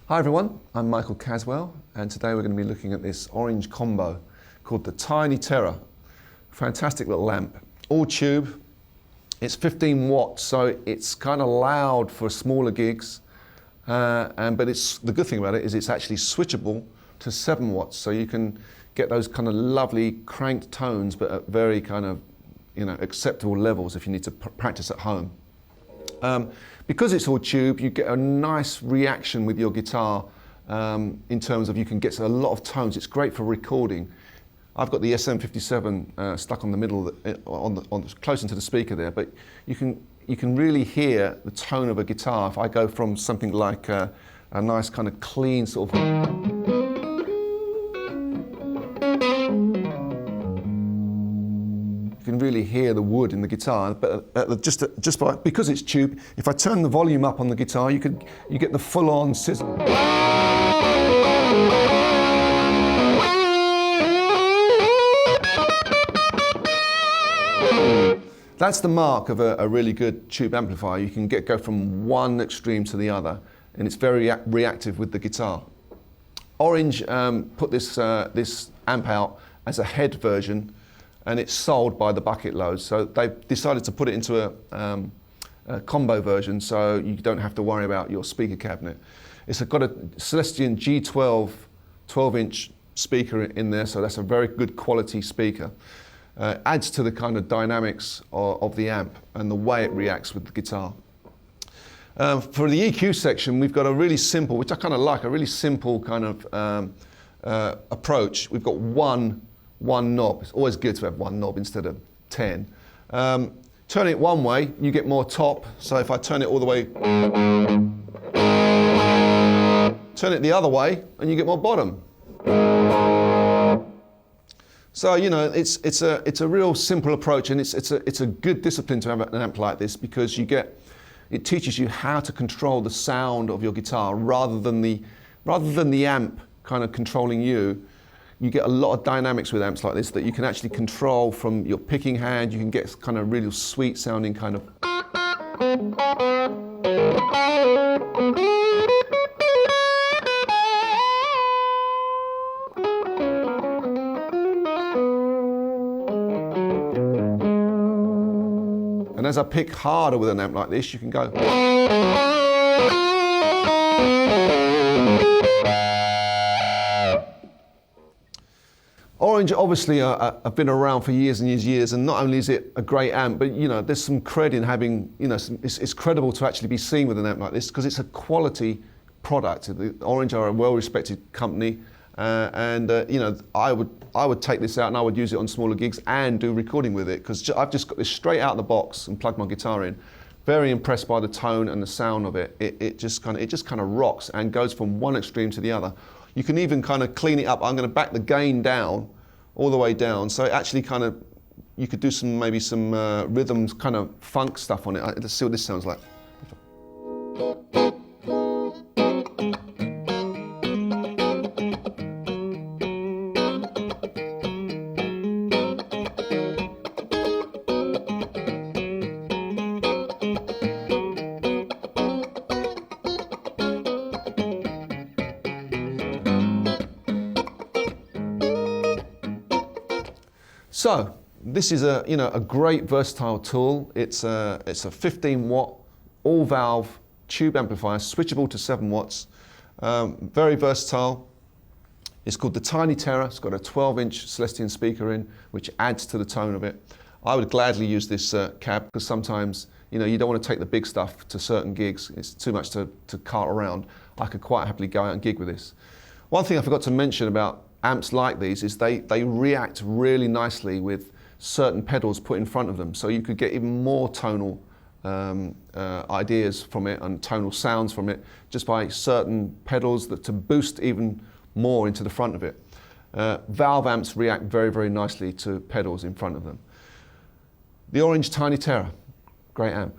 Hi everyone, I'm Michael Caswell, and today we're going to be looking at this orange combo called the Tiny Terror. Fantastic little amp, all tube. It's 15 watts, so it's kind of loud for smaller gigs, but the good thing about it is it's actually switchable to 7 watts, so you can get those kind of lovely cranked tones, but at very kind of acceptable levels if you need to practice at home. Because it's all tube, you get a nice reaction with your guitar in terms of you can get a lot of tones. It's great for recording. I've got the SM57 stuck on the middle, close into the speaker there, but you can really hear the tone of a guitar. If I go from something like a nice kind of clean sort of you can really hear the wood in the guitar, but because it's tube, if I turn the volume up on the guitar, you get the full-on sizzle. That's the mark of a really good tube amplifier. You can go from one extreme to the other, and it's very reactive with the guitar. Orange put this amp out as a head version, and it's sold by the bucket loads. So they've decided to put it into a combo version, so you don't have to worry about your speaker cabinet. It's got a Celestion G12 12-inch speaker in there, so that's a very good quality speaker. Adds to the kind of dynamics of the amp and the way it reacts with the guitar. For the EQ section, we've got a really simple, which I kind of like, a really simple kind of approach. We've got one knob. It's always good to have one knob instead of 10. Turn it one way, you get more top. So if I turn it all the way, turn it the other way, and you get more bottom. So it's a real simple approach, and it's a good discipline to have an amp like this, because it teaches you how to control the sound of your guitar rather than the amp kind of controlling you. You get a lot of dynamics with amps like this that you can actually control from your picking hand. You can get kind of really sweet sounding kind of. And as I pick harder with an amp like this, you can go. Orange obviously have been around for years and years, and not only is it a great amp, but there's some cred in having, it's credible to actually be seen with an amp like this, because it's a quality product. Orange are a well-respected company, and I would take this out and I would use it on smaller gigs and do recording with it, because I've just got this straight out of the box and plugged my guitar in. Very impressed by the tone and the sound of it. It just kind of rocks and goes from one extreme to the other. You can even kind of clean it up. I'm going to back the gain down, all the way down. So it actually kind of, you could do maybe some rhythms, kind of funk stuff on it. Let's see what this sounds like. So this is a great versatile tool. It's a 15 watt all valve tube amplifier, switchable to 7 watts. Very versatile. It's called the Tiny Terror. It's got a 12-inch Celestion speaker in, which adds to the tone of it. I would gladly use this cab, because sometimes you don't want to take the big stuff to certain gigs. It's too much to cart around. I could quite happily go out and gig with this. One thing I forgot to mention about amps like these is they react really nicely with certain pedals put in front of them. So you could get even more tonal ideas from it and tonal sounds from it just by certain pedals to boost even more into the front of it. Valve amps react very, very nicely to pedals in front of them. The Orange Tiny Terror, great amp.